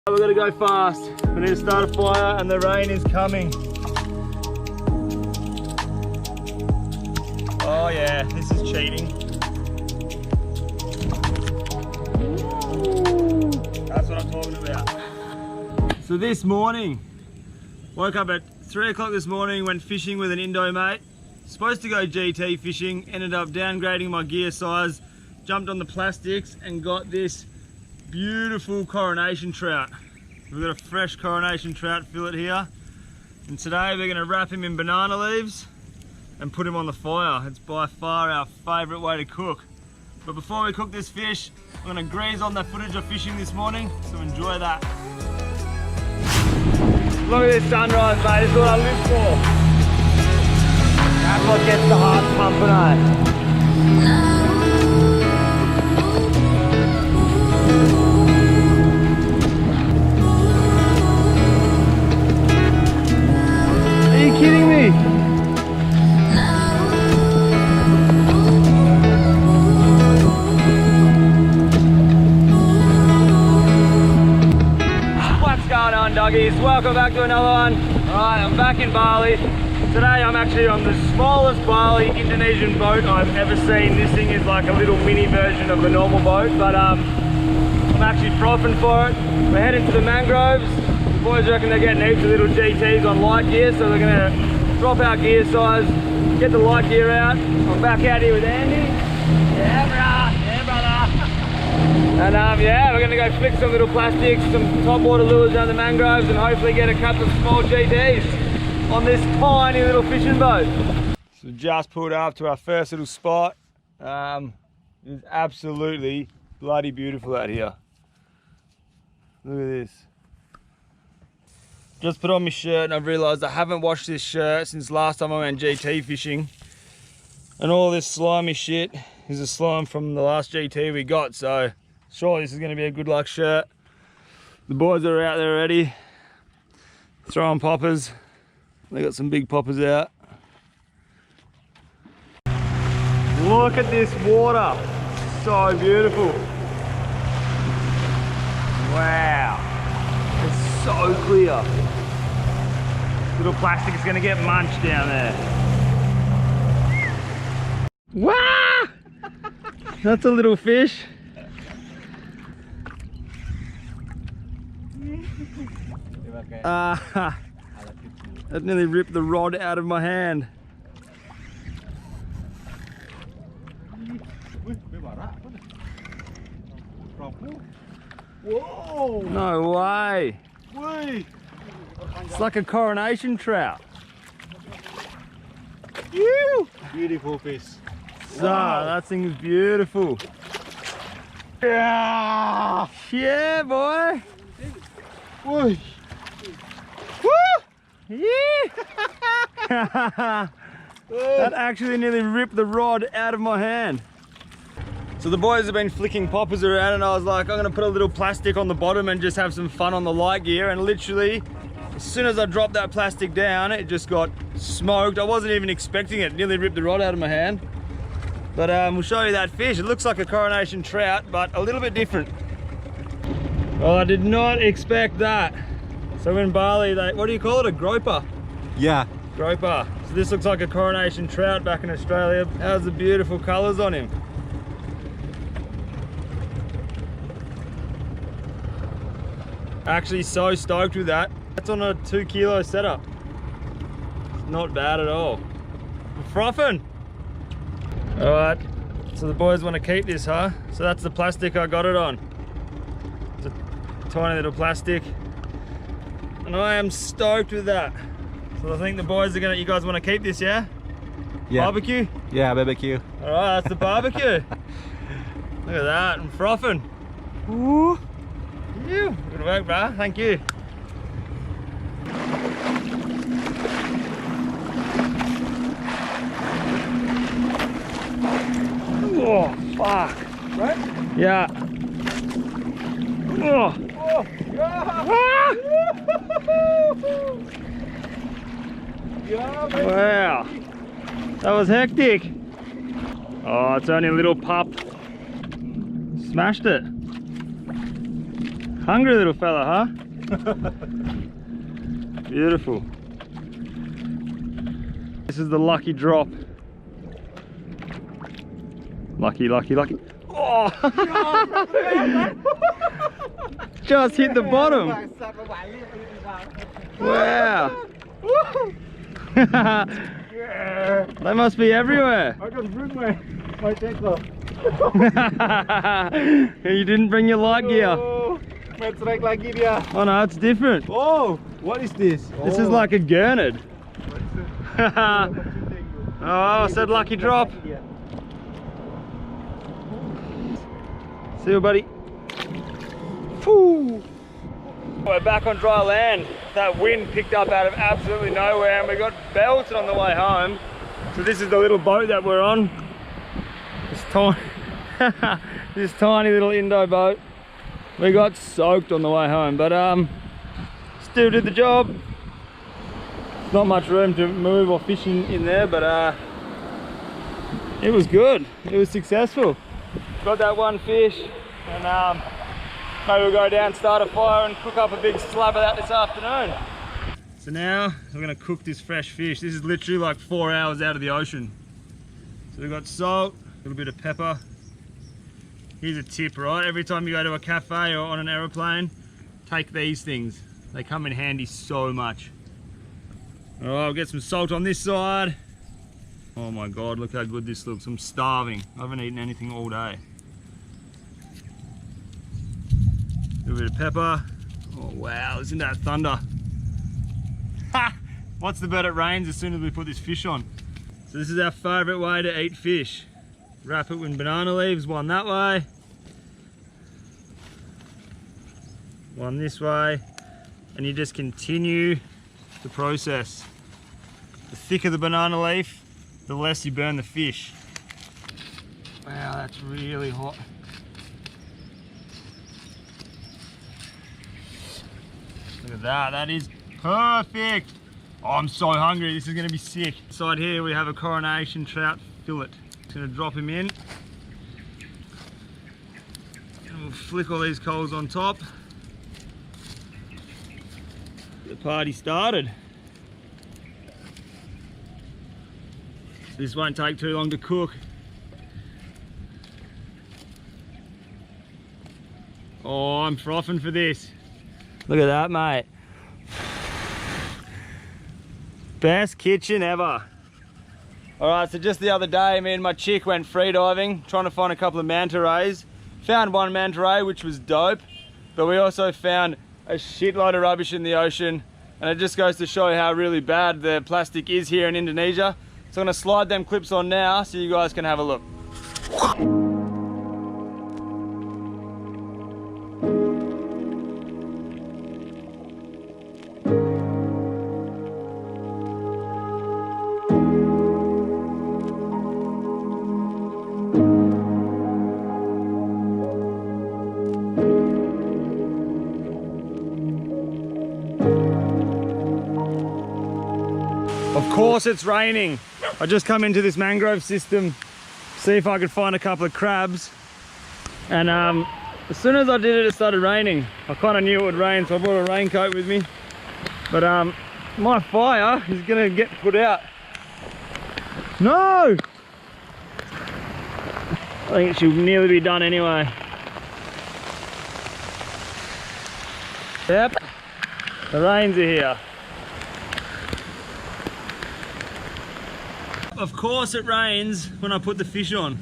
We're gonna go fast. We need to start a fire and the rain is coming. Oh yeah, this is cheating. That's what I'm talking about. So this morning, woke up at 3 o'clock this morning, went fishing with an Indo mate. Supposed to go GT fishing, ended up downgrading my gear size, jumped on the plastics and got this beautiful coronation trout. We've got a fresh coronation trout fillet here. And today we're gonna wrap him in banana leaves and put him on the fire. It's by far our favorite way to cook. But before we cook this fish, I'm gonna graze on the footage of fishing this morning, so enjoy that. Look at this sunrise, mate, this is what I live for. That's what gets the heart pumping, eh? Are you kidding me? What's going on, doggies? Welcome back to another one. Alright, I'm back in Bali. Today I'm actually on the smallest Bali Indonesian boat I've ever seen. This thing is like a little mini version of the normal boat, but I'm actually frothing for it. We're heading to the mangroves. The boys reckon they're getting heaps of little GTs on light gear, so we're gonna drop our gear size, get the light gear out. I'm back out here with Andy. Yeah, brah. Yeah, brother. And yeah, we're gonna go flick some little plastics, some topwater lures around the mangroves, and hopefully get a couple of small GTs on this tiny little fishing boat. So we just pulled up to our first little spot. It's absolutely bloody beautiful out here. Look at this. Just put on my shirt and I've realised I haven't washed this shirt since last time I went GT fishing. And all this slimy shit is the slime from the last GT we got, so surely this is going to be a good luck shirt. The boys are out there already, throwing poppers. They got some big poppers out. Look at this water, so beautiful. Wow, it's so clear. Little plastic is gonna get munched down there. Wow! That's a little fish. That nearly ripped the rod out of my hand. Whoa! No way. It's like a coronation trout. Woo! Beautiful fish. So, that thing's beautiful. Yeah! Yeah, boy. Woo! Yeah. That actually nearly ripped the rod out of my hand. So the boys have been flicking poppers around and I was like, I'm gonna put a little plastic on the bottom and just have some fun on the light gear, and literally as soon as I dropped that plastic down, it just got smoked. I wasn't even expecting it. It nearly ripped the rod out of my hand. But we'll show you that fish. It looks like a coronation trout, but a little bit different. Well, I did not expect that. So in Bali, what do you call it? A groper? Yeah. Groper. So this looks like a coronation trout back in Australia. How's the beautiful colours on him? Actually so stoked with that. That's on a 2 kilo setup. It's not bad at all. I'm frothing. All right, so the boys want to keep this, huh? So that's the plastic I got it on. It's a tiny little plastic. And I am stoked with that. So I think the boys are gonna, you guys want to keep this, yeah? Yeah. Barbecue? Yeah, barbecue. All right, that's the barbecue. Look at that, I'm frothing. Ooh. Yeah, good work, bruh. Thank you. Oh, fuck. Right? Yeah. Oh. Oh. Yeah. Wow. That was hectic. Oh, it's only a little pup. Smashed it. Hungry little fella, huh? Beautiful. This is the lucky drop. Lucky, lucky, lucky. Oh! Just hit the bottom. Wow. They must be everywhere. I just bring my tackle. You didn't bring your light gear. Oh no, it's different. Oh, what is this? This is like a gurnard. Oh, I said lucky drop. See you, buddy. Whew. We're back on dry land. That wind picked up out of absolutely nowhere and we got belted on the way home. So this is the little boat that we're on. This tiny little Indo boat. We got soaked on the way home, but still did the job. Not much room to move or fish in there, but it was good. It was successful. Got that one fish, and maybe we'll go down, start a fire and cook up a big slab of that this afternoon. So now we're gonna cook this fresh fish. This is literally like 4 hours out of the ocean. So we've got salt, a little bit of pepper. Here's a tip, right? Every time you go to a cafe or on an aeroplane, take these things. They come in handy so much. All right, I'll get some salt on this side. Oh my God, look how good this looks. I'm starving. I haven't eaten anything all day. A little bit of pepper. Oh wow, listen to that thunder. Ha! What's the bet it rains as soon as we put this fish on? So this is our favorite way to eat fish. Wrap it with banana leaves, one that way. One this way. And you just continue the process. The thicker the banana leaf, the less you burn the fish. Wow, that's really hot. Look at that, that is perfect. Oh, I'm so hungry, this is gonna be sick. Inside here we have a coronation trout fillet. Just gonna drop him in. And we'll flick all these coals on top. The party started. This won't take too long to cook. Oh, I'm frothing for this. Look at that, mate. Best kitchen ever. All right, so just the other day, me and my chick went free diving, trying to find a couple of manta rays. Found one manta ray, which was dope, but we also found a shitload of rubbish in the ocean, and it just goes to show how really bad the plastic is here in Indonesia. So I'm gonna slide them clips on now so you guys can have a look. Of course it's raining. I just come into this mangrove system, see if I could find a couple of crabs. And as soon as I did it, it started raining. I kind of knew it would rain, so I brought a raincoat with me. But my fire is gonna get put out. No! I think it should nearly be done anyway. Yep, the rains are here. Of course it rains when I put the fish on,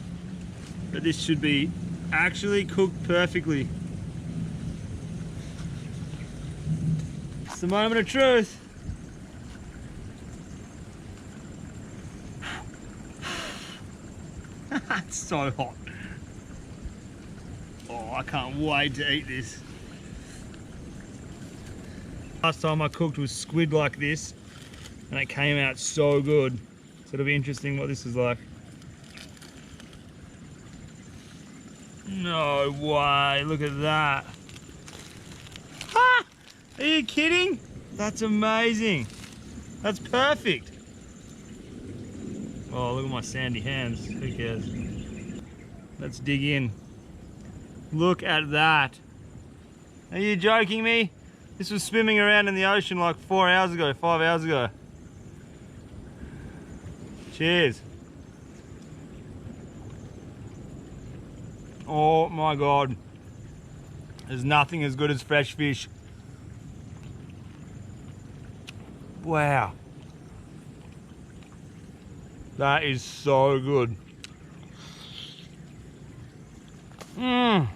but this should be actually cooked perfectly. It's the moment of truth. It's so hot. Oh, I can't wait to eat this. Last time I cooked was squid like this, and it came out so good. So it'll be interesting what this is like. No way, look at that. Ha! Are you kidding? That's amazing. That's perfect. Oh, look at my sandy hands, who cares? Let's dig in. Look at that. Are you joking me? This was swimming around in the ocean like 4 hours ago, 5 hours ago. Cheers. Oh my God. There's nothing as good as fresh fish. Wow. That is so good. Mmm.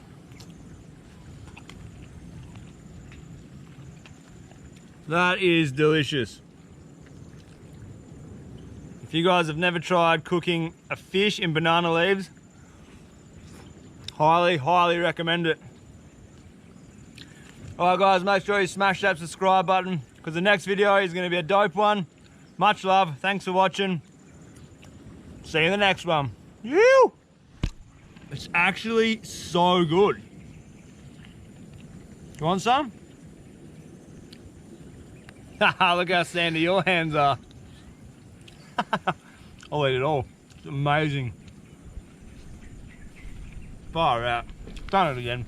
That is delicious. If you guys have never tried cooking a fish in banana leaves, highly recommend it. Alright guys, make sure you smash that subscribe button because the next video is going to be a dope one. Much love, thanks for watching. See you in the next one. You. It's actually so good. You want some? Haha, look how sandy your hands are. I'll eat it all. It's amazing. Far out. Done it again.